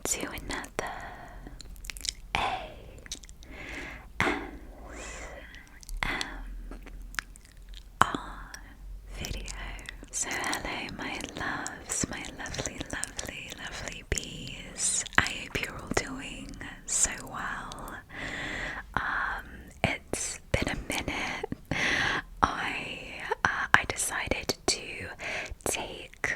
to another ASMR video. So hello my loves, my lovely, lovely, lovely bees. I hope you're all doing so well. It's been a minute. I decided to take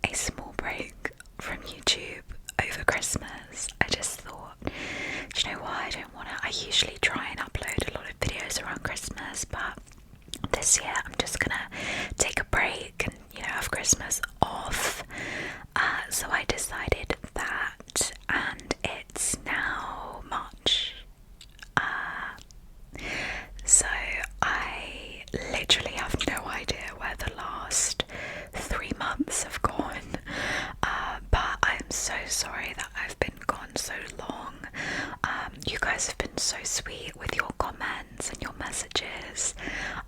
a small break from YouTube over Christmas. I just thought, do you know what, I usually try and upload a lot of videos around Christmas, but this year I'm just gonna take a break and, have Christmas off. So I decided that, and it's now March. So I literally have no idea where the last 3 months have gone, but I'm so sorry that I've been gone so long. You guys have been so sweet with your comments and your messages.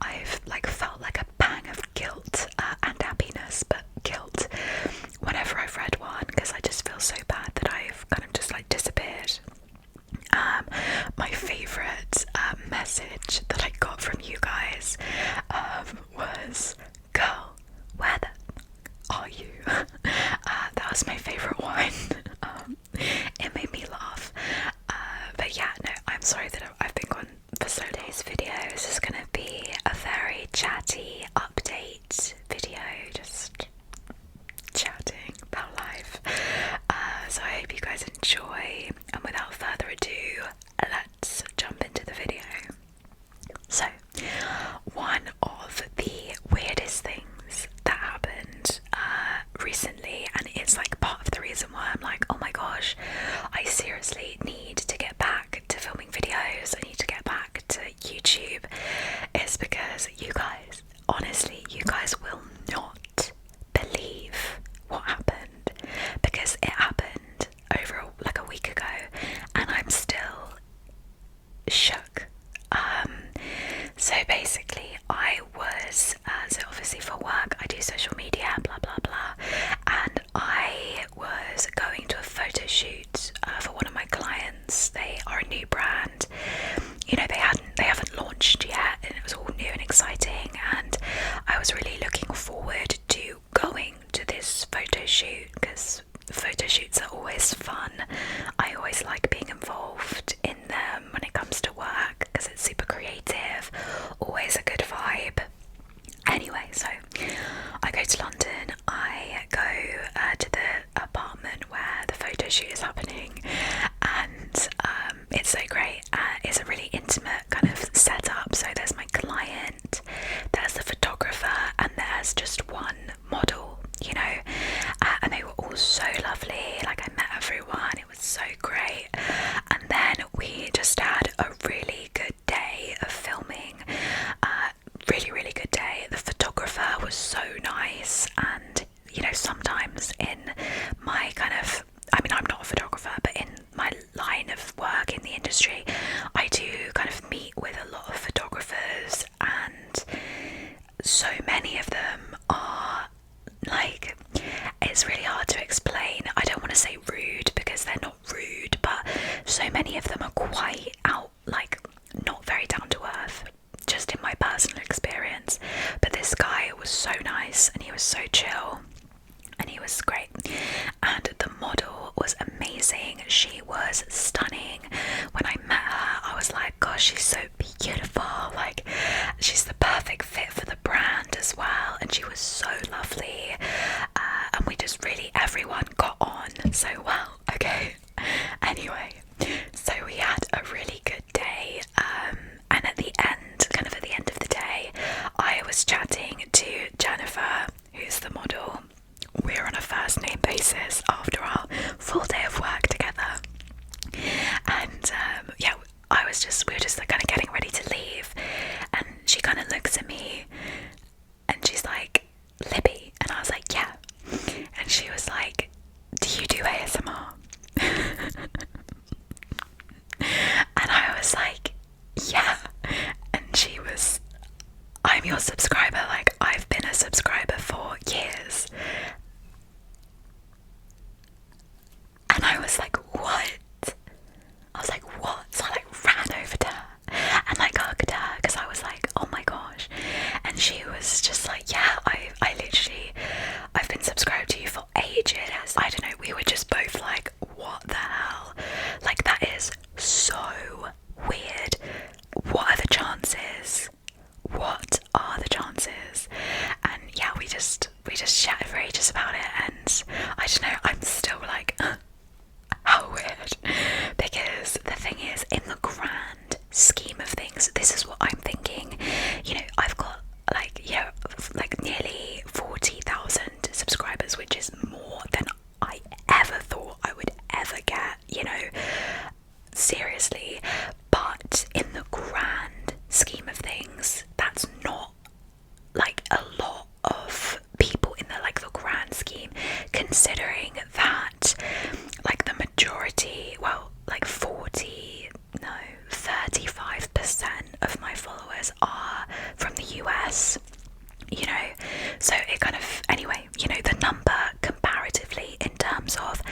I've felt like a pang of guilt and happiness, but guilt whenever I've read one, because I just feel so bad that I've kind of just disappeared. My favourite message that I got from you guys was, "Girl, where the are you?" That was my favourite one. It made me laugh. But yeah, no, I'm sorry that I've been gone for so long. Today's video is just going to be a very chatty update video, just chatting about life. So I hope you guys enjoy, and without further ado, let's jump into the video. So, one of the weirdest things that happened recently, and it's part of the reason why I'm like, oh my gosh, I seriously need to get back to filming videos, I need to get back to YouTube, is because you guys, honestly, you guys will not believe what happened, because it happened over a week ago, and I'm still shook. So basically I was, so obviously for work I do social media, blah blah blah, and I was going to a photo shoot for one of my clients. They are a new brand, they haven't launched yet, and it was all new and exciting, and I was really looking forward to going to this photo shoot, because photo shoots are always fun. I always like being involved in them when it comes to work, because it's super creative, always a good vibe. Anyway, so I go to London, I go to the apartment where the photo shoot is happening, and it's so great. It's a really intimate kind of setup. So there's my client, there's the photographer, and there's just one model, and they were all so lovely. I met everyone, it was so great, and then we just had a really good day of filming. Really good day. The photographer was so nice, and sometimes in my I'm not a photographer, but in my line of work in the industry, I do kind of meet with a lot of photographers, and so many of them are it's really hard to explain. I don't want to say rude, because they're not rude, but so many of them are quite out, not very down to earth, just in my personal experience. But this guy was so nice, and he was so chill, and he was great. And the model was amazing. She was stunning. When I met her, I was like, gosh, she's so beautiful. She's the perfect fit for the brand as well. And she was so lovely. And we just everyone got on so well. Okay. Anyway, so we had a really good day. And at the end of the day, I was chatting to Jennifer, who's the model. We're on a first name basis after our full day of work together. And yeah, we were just kind of getting ready to leave, and she kind of looks at me and she's like, "Libby," and I was like, "Yeah," and she was like, "Do you do ASMR?" just both like, what the hell? Like, that is so weird. What are the chances? What are the chances? And yeah, we just chatted for ages about it, and I don't know, I'm still like, how weird. Because the thing is, in the grand scheme of things, this is what I'm thinking. You know, I've got like, like nearly 40,000 subscribers, which is more than I ever thought I would ever get, you know, seriously. But in the grand scheme of things, that's not like a lot of people in the like the grand scheme, considering that like the majority, well, like 35% of my followers are from the US, you know. So it kind of, anyway, you know, the number comparatively in terms of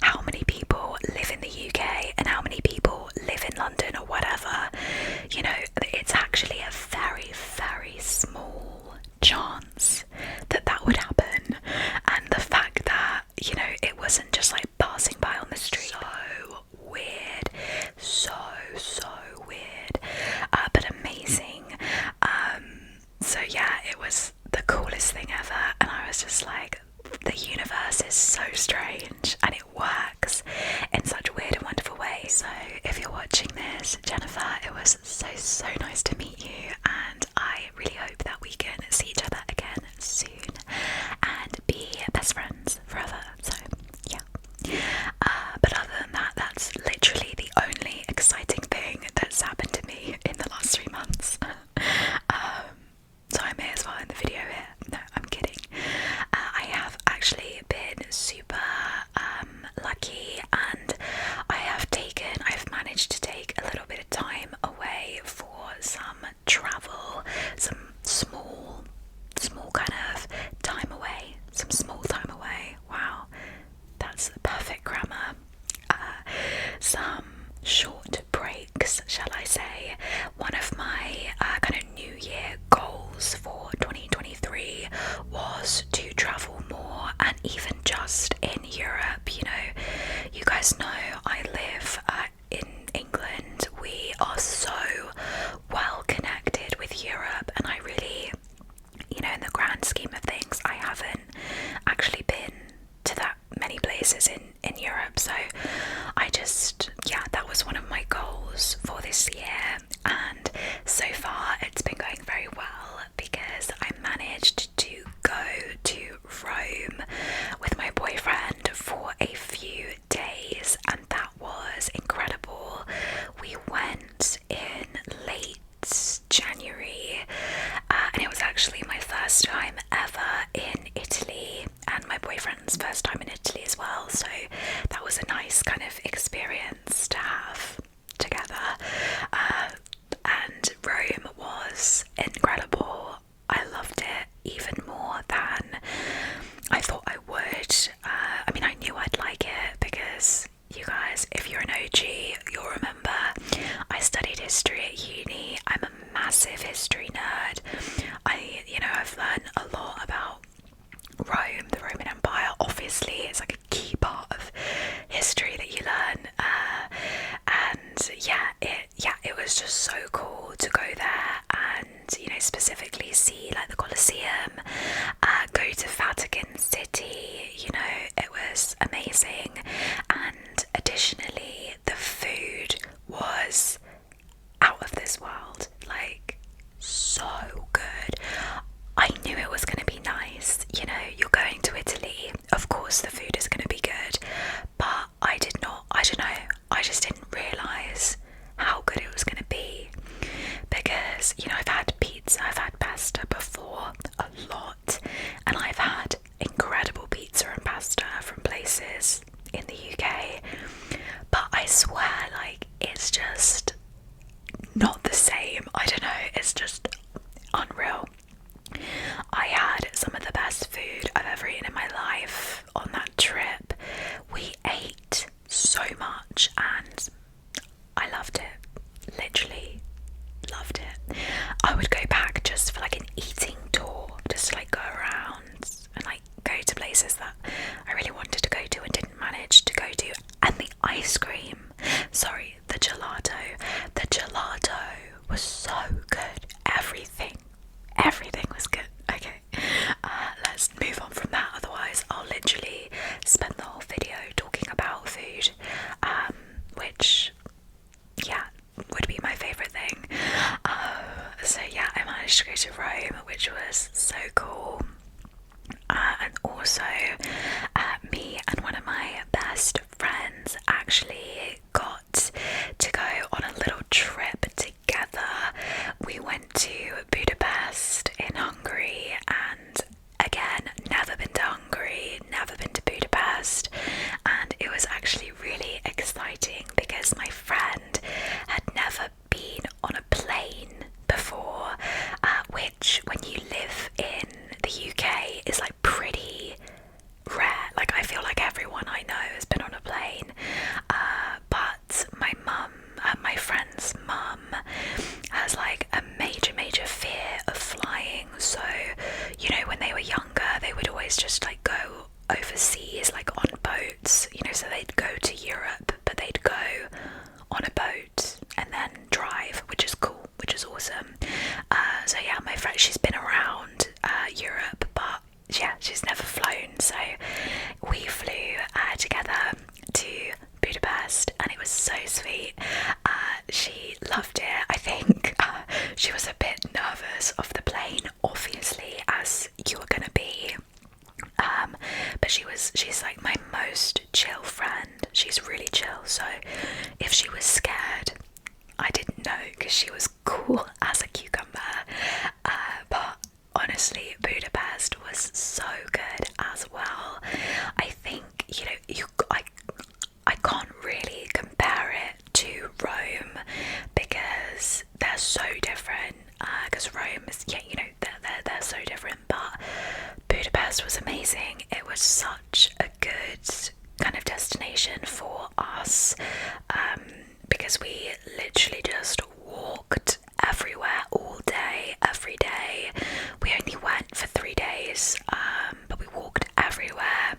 how many people live in the UK and how many people live in London or whatever, you know, it's actually a very, very small chance that that would happen. And the fact that, you know, it wasn't just like passing by on the street, so weird, so weird, but amazing. So yeah, it was the coolest thing ever, and I was just like, the universe is so strange and it works in such weird and wonderful ways. So if you're watching this, Jennifer, it was so nice to meet you, and I really hope that we can see each other again soon and be best friends forever. So yeah, but other than that, that's literally the only exciting thing that's happened to me in the last 3 months. So I may as well end the video here. No, I'm kidding. I have actually been super lucky, and I've managed to take a little bit of time away for some travel, some small kind of time away, some small time away. Wow, that's perfect grammar. Some short breaks, shall I say. One of my kind of New Year goals for 2023 was to travel more, and even just in Europe. You know, you guys know I live in England. We are so well connected with Europe, and I really, you know, in the grand scheme of things, I haven't actually been to that many places in Europe. So I just, yeah, that was one of my goals for this year, and so far it's been going very well because I managed to go to Rome with my boyfriend for a few days, and that was incredible. We went in late January, and it was actually my first time ever in Italy, and my boyfriend's first time in Italy as well, so that was a nice kind of experience to have together. And Rome was incredible. I loved it even more than I thought I would. I mean, I knew I'd like it because, you guys, if you're an OG, you'll remember I studied history at uni. I'm a massive history nerd. I've learned a lot about Rome, the Roman Empire. Obviously, it's like a key part of history that you learn. And it was just so cool to go there and, you know, specifically see like the Colosseum, go to Vatican City. You know, it was amazing. And additionally, the food was out of this world, like so good. I knew it was going to be nice. You know, you're going to Italy, of course the food is going to be good, but I don't know, I just didn't realise how good it was going to be, because, you know, I've had pizza, I've had pasta before, a lot, and I've had incredible pizza and pasta from places in the UK, but I swear, like, it's just not the same. I don't know, it's just unreal. I had some of the best food I've ever eaten in my life on that trip. We ate so much and I loved it. Literally loved it. I would go back just for like an eating tour, just to like go around and like go to places that I really wanted to go to and didn't manage ice cream. Sorry, the gelato. The gelato was so good. Everything was good. Okay, let's move on from that. Otherwise, I'll literally spend the whole video talking about food, which, yeah, would be my favourite thing. So yeah, I managed to go to Rome, which was so cool. And also, me and one of my best friends actually got to go on a little trip together. We went to Budapest in Hungary, and again, never been to Hungary, never been to Budapest, and it was actually really exciting because my friend had never been on a plane before, which when you live in the UK is like pretty rare. Like, I feel like everyone I know has been on a plane, but my friend's mum has like a major fear of flying. So, you know, when they were younger, they would always just like go overseas, like on boats, you know, so they'd go to Europe, but they'd go on a boat and then drive, which is cool, which is awesome. So yeah, my friend, she's been around Europe, but yeah, she's never flown. So we flew together to Budapest, and it was so sweet. She loved it. I think she was a bit nervous of the plane, obviously, as you were gonna be. But she's like my most chill friend. She's really chill, so if she was scared, I didn't know, because she was cool as a cucumber. But honestly, Budapest was so good as well. I think, you know, I can't really compare it to Rome because they're so different. Because Rome is, yeah, you know, they're so different. But Budapest was amazing. It was such a good kind of destination for us, because we literally just walked everywhere all day, every day. We only went for 3 days, but we walked everywhere.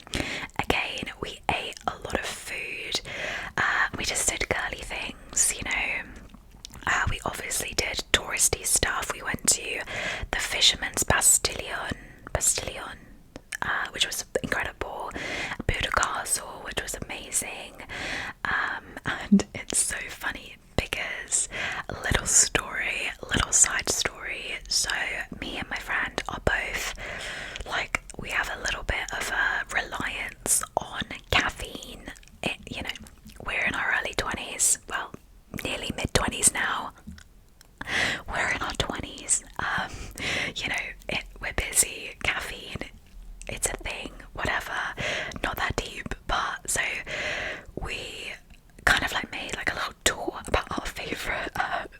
Again, we ate a lot of food. We just did girly things, you know. We obviously did touristy stuff. We went to the Fisherman's Bastillion, which was incredible. Buda Castle, which was amazing. And it's so funny because little side story. So me and my friend are both like, we have a little bit of a reliance on caffeine. You know, we're in our early 20s, well, nearly mid-20s now. We're in our 20s. You know, we're busy. Caffeine, it's a thing, whatever. Not that deep, but so we kind of like made like a little tour about our favourite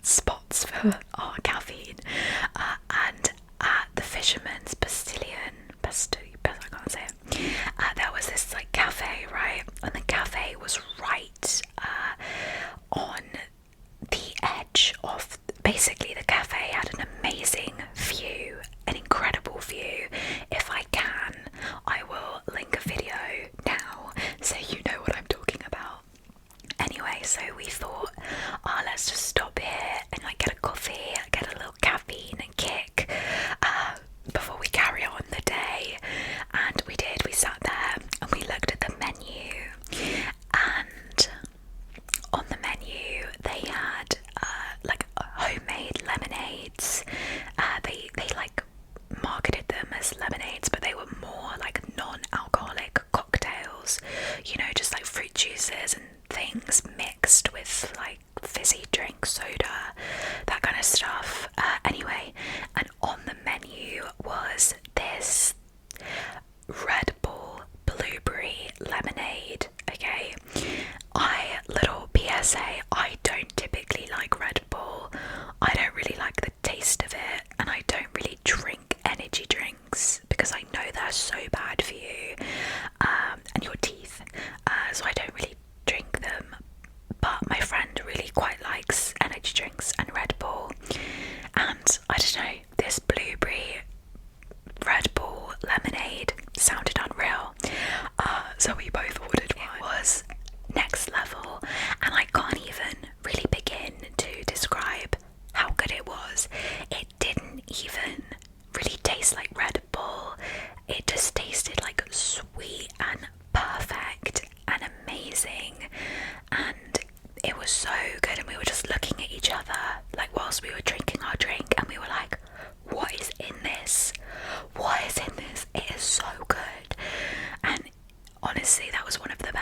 spots for our caffeine. And at the Fisherman's I can't say it. There was this like cafe, right? And the cafe was right on the edge of, basically the cafe had an amazing view, an incredible view. If I can, I will link a video now so you know what I'm talking about. Anyway, so we thought, let's just stop here and like get a coffee, get a little caffeine and kick before we carry on the day. And we did. We sat there and we looked at the menu, and on the menu they had like homemade lemonades. They like marketed them as lemonades, but they were more like non-alcoholic cocktails, you know, just like fruit juices and things mixed with like fizzy drink, soda, that kind of stuff. Anyway, and on the menu was this Red Bull blueberry lemonade. Okay, little PSA, I don't typically like Red Bull. I don't really like the taste of it, and I don't really drink energy drinks because I know they're so bad for you and your teeth, so I don't really drink them. But my friend really quite likes energy drinks and Red Bull, and I don't know, this blueberry Red Bull lemonade sounded unreal, so we both ordered one.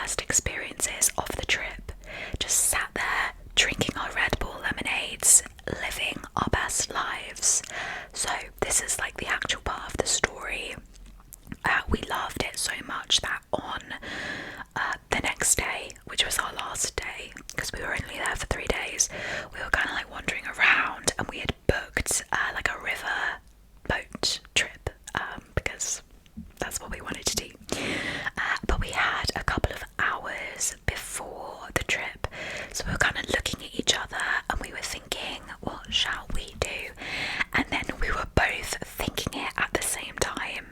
best experiences of the trip. Just sat there drinking our Red Bull lemonades, living our best lives. So this is like the actual part of the story. We loved it so much that on the next day, which was our last day, because we were only there for 3 days, we were kind of like wandering around, and we had booked like a river boat trip, because that's what we wanted to do. But we had a couple of hours before the trip, so we were kind of looking at each other and we were thinking, what shall we do? And then we were both thinking it at the same time,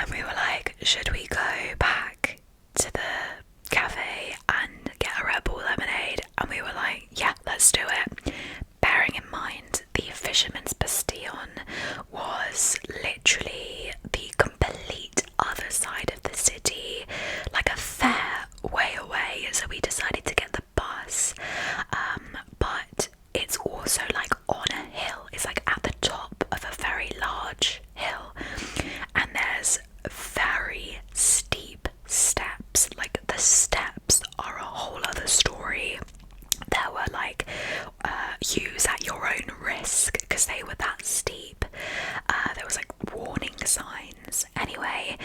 and we were like, should we go back to the cafe and get a Red Bull lemonade? And we were like, yeah, let's do it. Bearing in mind the Fisherman's Bastion was literally the complete other side of the city, like a fair way away, so we decided to get the bus. But it's also like on a hill, it's like at the top of a very large hill, and there's very steep steps. Like the steps are a whole other story. There were like use at your own risk because they were that steep. There was like warning signs. Anyway,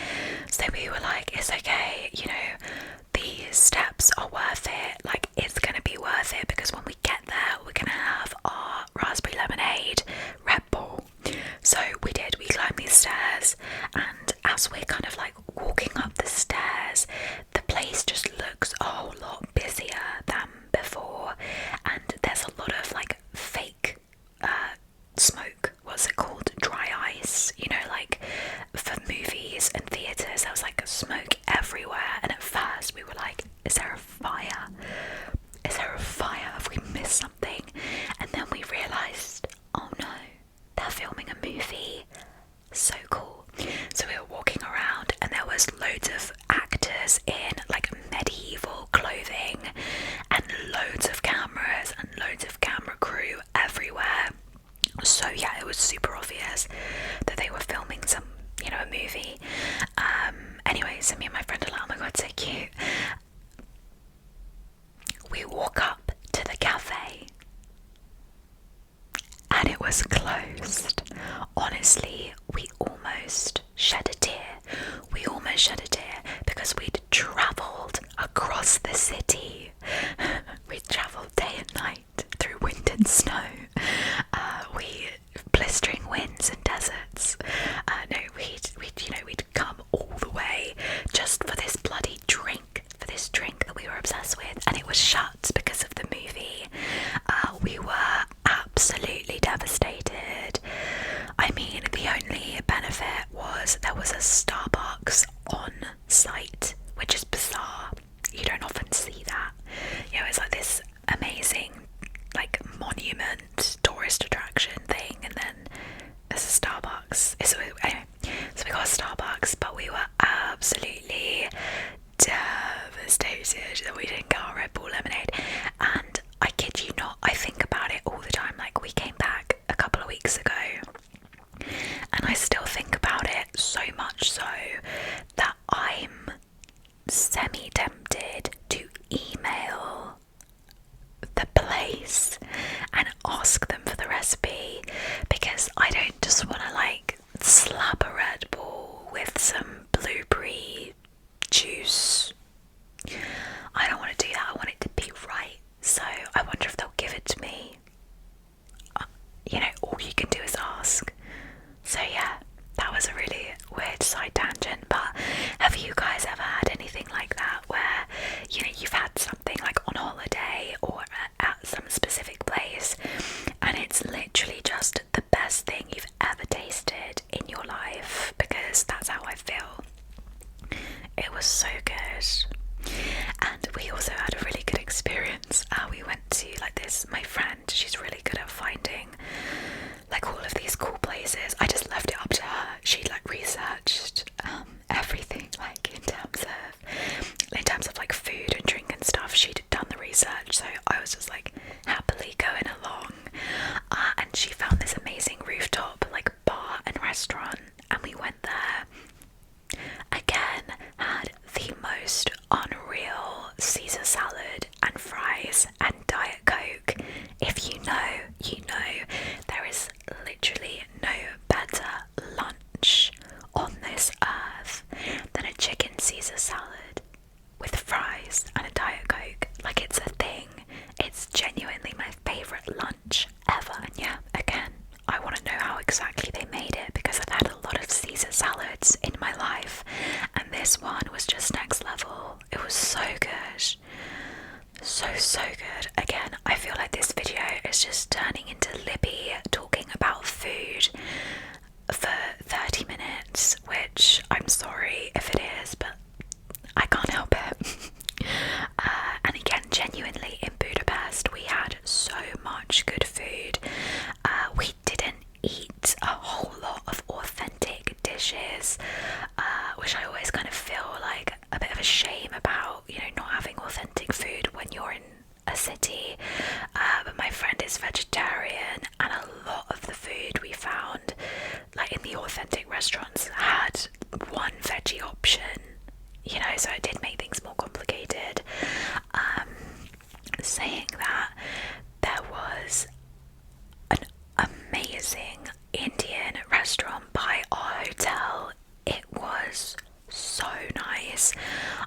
so we were like, it's okay, you know, these steps are worth it. Like, it's gonna be worth it because when we get there, we're gonna have our raspberry lemonade, Red Bull. So we did. We climbed these stairs, and as we're kind of like walking up the stairs, the place just looks a whole lot busier than before, and there's a lot of like fake smoke. What's it called? Dry ice. You know, like for movies and theatres, there was like smoke everywhere. And at first, we were like, "Is there a fire? Is there a fire? Have we missed something?" And then we realised, oh no, they're filming a movie. So cool. So we were walking around, and there was loads of actors in like medieval clothing, and loads of cameras and loads of camera crew everywhere. So yeah, it was super obvious that they were filming some, you know, a movie. Anyway, so me and my friend are like, oh my god, so cute. We walk up to the cafe, and it was closed. Honestly, we almost shed a tear. We almost shed a tear because we'd travelled across the city. We'd travelled day and night through wind and snow. Blistering winds and deserts. We'd come all the way just for this bloody drink, for this drink that we were obsessed with, and it was shut because of the movie. We were absolutely devastated. I mean, the only benefit was there was a Starbucks on site, which is bizarre. You don't often see that. You know, it's like this amazing, like, monument, tourist attraction thing, and then there's a Starbucks. Anyway, so we got a Starbucks, but we were absolutely devastated that we didn't get our Red Bull lemonade. And I kid you not, I think about it all the time. Like, we came back a couple of weeks ago, and I still think about it so much so that I'm semi-tempted to email the place and ask them for the recipe, because I don't just want to like slap a Red Bull with some blueberry juice. I don't want to do that. I want it to be right. So I wonder if they'll give it to me. You know, all you can do is ask. So yeah, that was a really weird side tangent, but have you guys ever had anything like that where, you know, you've had something like on holiday or at some specific place, and it's literally just the best thing you've ever tasted in your life? Because that's how I feel. It was so good. And we also had a really good experience. We went to like this, my friend, she's really good at finding like all of these cool places. I just left it up to her. She like researched everything, like in terms of like food and drink and stuff. She'd done the research, so I was just like happily going along. And she found this amazing rooftop like bar and restaurant, and we went there. Again, had the most unreal So good. Again, I feel like this video is just turning into Libby talking about food for 30 minutes, which I'm sorry if it is, but I can't help it. And again, genuinely, in Budapest, we had so much good food. We didn't eat a whole lot of authentic dishes, which I always kind of feel like a bit of a shame about, you know, not having authentic food when you're in a city. But my friend is vegetarian, and a lot of the food we found, like in the authentic restaurants, had one veggie option, you know, so it did make things more complicated. Saying that, there was an amazing Indian restaurant by our hotel. It was so nice.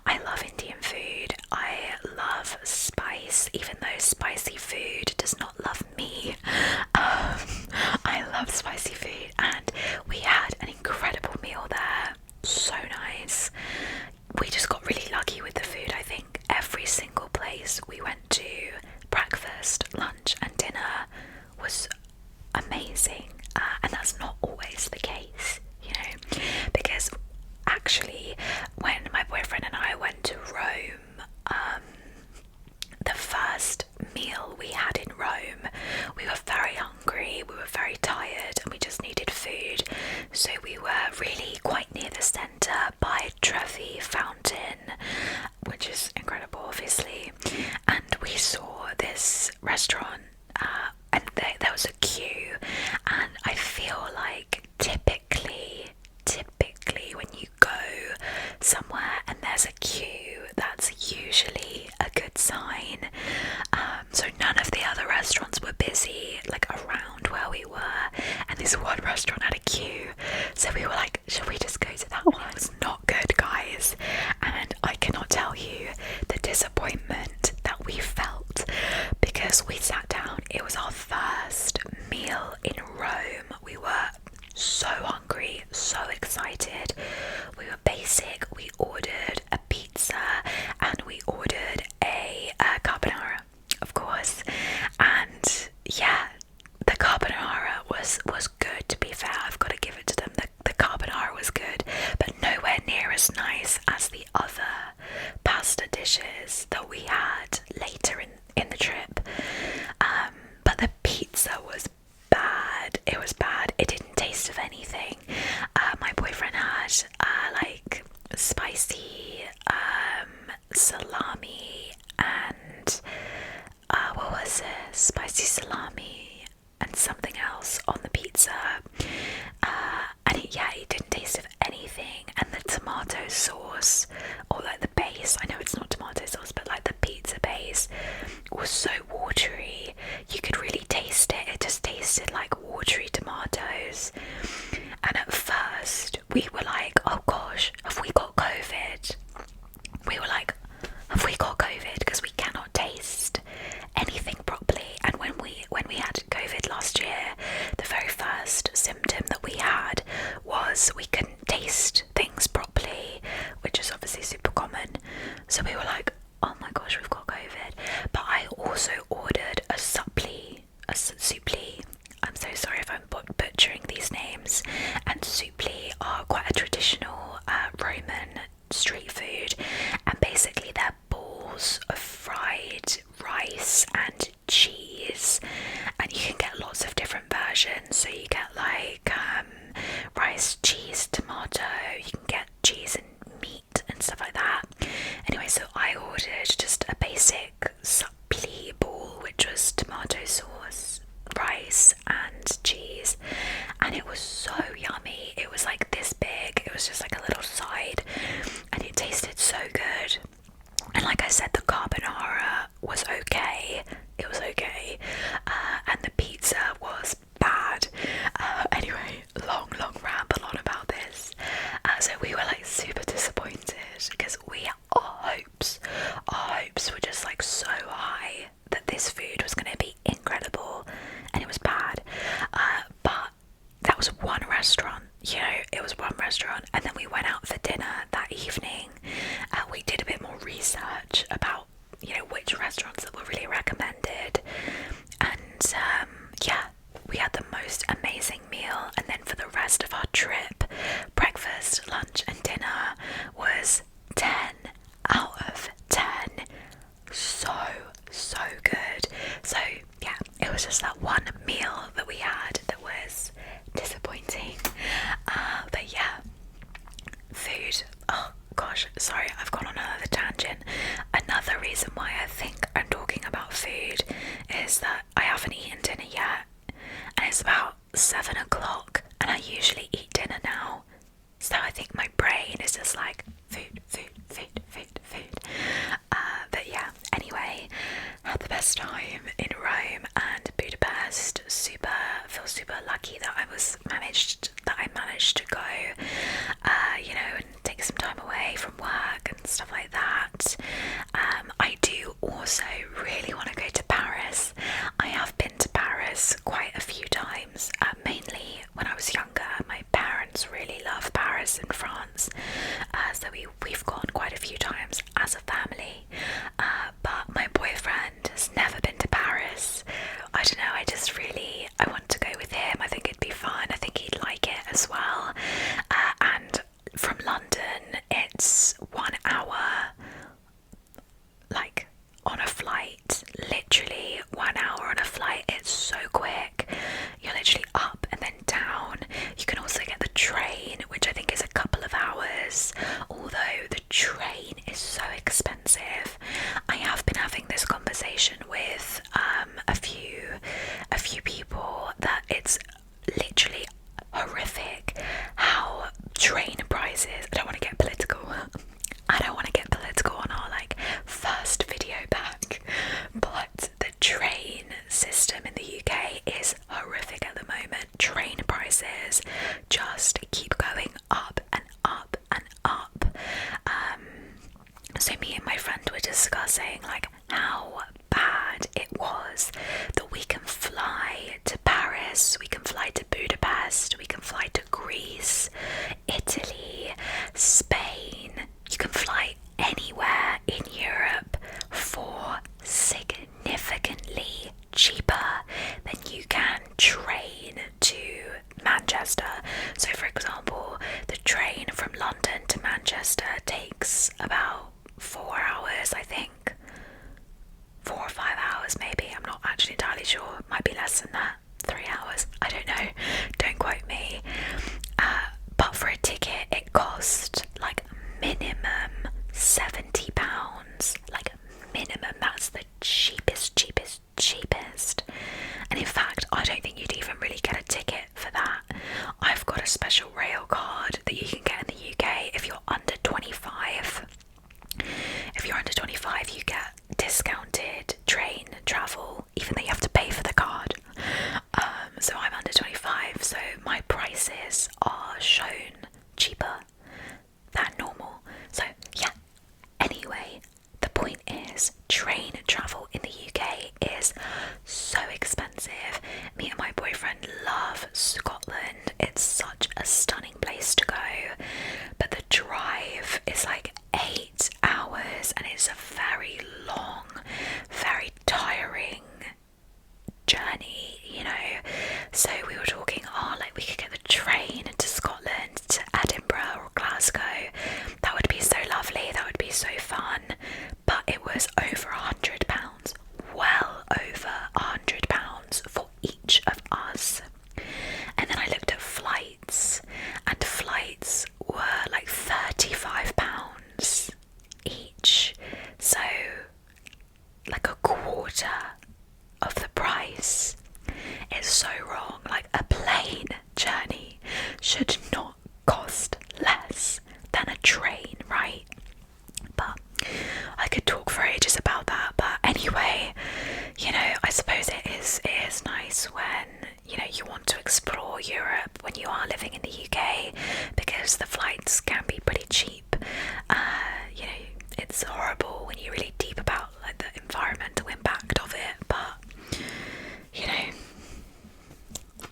I love Indian food. I love spice, even though spicy food does not love me. I love spicy food, and we had an incredible meal there. So nice. We just got really lucky with the food. I think every single place we went to, breakfast, lunch and dinner, was amazing, and that's not always the case, you know, because actually when my boyfriend and I went to Rome, the first meal we had in Rome, we were very hungry, we were very tired, and we just needed food. So we were really quite near the centre by Trevi Fountain, which is incredible, obviously. And we saw this restaurant, and there was a queue. And I feel like typically when you go somewhere and there's a queue, that's usually a good sign. So none of the other restaurants were busy, like around where we were, and this one restaurant had a queue. So we were like, should we just go to that one? It was not good, guys, and I cannot tell you the disappointment that we felt, because we sat down. It was our first meal in Rome. We were so hungry, so excited. We were basic. We ordered a pizza and we ordered a carbonara, of course. And yeah, the carbonara was good, to be fair. I've got to give it to them. The carbonara was good, but nowhere near as nice as the other pasta dishes that we had later in the trip. But the pizza was bad. It was bad. It didn't taste of anything. My boyfriend had like spicy salami and what was it? Spicy salami and something else on the pizza. And it didn't taste of anything. And the tomato sauce, or like the base, I know it's not tomato sauce, but like the pizza base was so watery. You could really taste it. It just tasted like watery tomatoes. And at first we were like, oh gosh, have we got COVID? We were like, have we got COVID? Because we cannot taste anything properly. And when we had COVID last year, the very first symptom that we had was we couldn't taste things properly, which is obviously super common. So we were like, oh my gosh, we've got COVID. But I also ordered a supli. I'm so sorry if I'm butchering these names. And supli are quite a traditional Roman street food, and basically they're balls of fried rice and cheese, and you can get lots of different versions. So you get like rice, cheese, tomato, you can get cheese and meat and stuff like that. Anyway, so I ordered just a basic supli ball, which was tomato sauce, rice and cheese, and it was so yummy. It was like this big. It was just like a little side, and it tasted so good. And like I said, the carbonara was okay. It was okay, and the pizza was bad. Anyway, long ramble on about this. So we were like super disappointed, because our hopes were just like so high that this food was going to be incredible, and it was bad. But that was one restaurant, you know, it was one restaurant. And then we went out for dinner that evening. We did a bit more research about, you know, which restaurants reason why I think I'm talking about food is that I haven't eaten dinner yet, and it's about 7 o'clock, and I usually eat dinner now. So I think my brain is just like food, food, food, food, food. But yeah, anyway, had the best time in Rome and Budapest. Feel super lucky that I managed to go, and take some time away from work and stuff like that. I do also really want to go to Paris. I have been to Paris quite a few times, mainly when I was younger. My parents really love Paris in France, so we've gone quite a few times as a family, but my boyfriend has never been to Paris. I don't know, I want to go with him. I think it'd be fun. I think he'd like it as well. And from London, it's 1 hour, like, on a flight. Literally 1 hour on a flight. It's so quick. You're literally up and then down. You can also get the train, which I think is a couple of hours, although the train is so expensive. I have been having this conversation with a few people that it's literally horrific how train prices. I don't want to get political on our first video back, but the train system in the UK is horrific at the moment. Train prices just keep going up and up and up. So me and my friend were discussing how bad it was that we can fly to Paris, we can fly to Budapest, we can fly to Greece, Italy, Spain. You can fly anywhere in Europe for significantly cheaper than you can train to Manchester. So for example, the train from London to Manchester takes about 4 hours, I think. 4 or 5 hours maybe, I'm not actually entirely sure. Might be less than that. 3 hours, I don't know, don't quote me. But for a ticket it cost minimum £70. Minimum, that's the cheapest. And in fact, I don't think you'd even really get a ticket for that. I've got a special rail card that you can get in the UK if you're under 25. If you're under 25, you get discounted train travel, even though you have to pay for the card. So I'm under 25, so my prices are shown cheaper than normal. So yeah, anyway, the point is, train travel in the UK is so expensive. Me and my boyfriend love Scotland. It's such a stunning place to go, but the drive is 8 hours, and it's a very long, very tiring journey, so we were talking, we could get the train to Scotland, to Edinburgh or Glasgow. That would be so lovely, that would be so fun. But it was over £100, well over £100 for each of us. And then I looked at flights, and flights were £35 each, so a quarter of the price. Is so wrong. A plane journey should not cost less than a train, right? But I could talk for ages about that. But anyway, I suppose it is nice when you want to explore Europe when you are living in the UK, because the flights can be pretty cheap. It's horrible when you're really deep about the environmental impact of it, but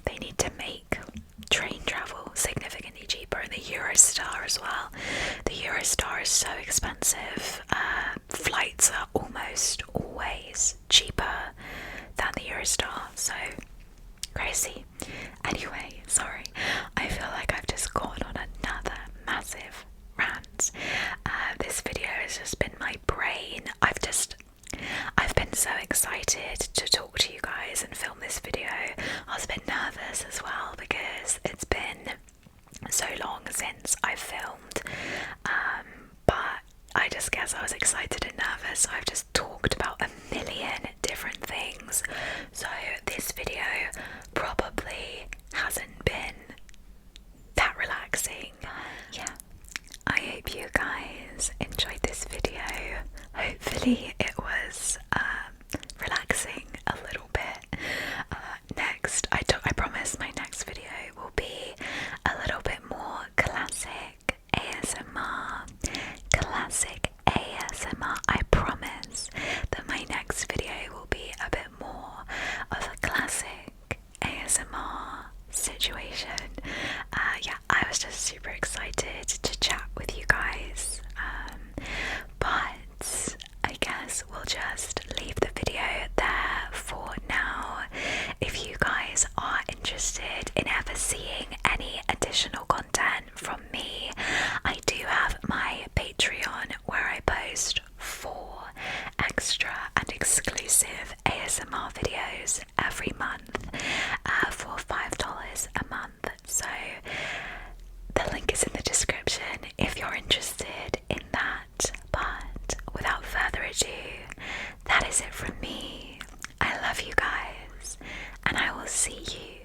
they need to make train travel significantly cheaper, and the Eurostar as well. The Eurostar is so expensive. Flights are almost always cheaper than the Eurostar, so crazy. Anyway, sorry, I feel like I've just gone on another massive rant. This video has just been my brain. I've been so excited to talk to you guys and film this video. I was a bit nervous as well because it's been so long since I filmed, but I just guess I was excited and nervous because I've just talked about a million different things, so this video probably hasn't been that relaxing. Yeah, I hope you guys enjoyed this video. Hopefully it was relaxing a little bit. Next, I promise my next video will be a little bit more classic ASMR. Classic ASMR. I promise that my next video will be a bit more of a classic ASMR situation. Yeah, I was just super excited to chat with you guys. But I guess we'll just leave the video there for now. If you guys are interested in ever seeing any additional content from me, I do have my Patreon where I post 4 extra and exclusive ASMR videos every month for $5 a month. So the link is in the description if you're interested in that. But without further ado, that is it from me. I love you guys, and I will see you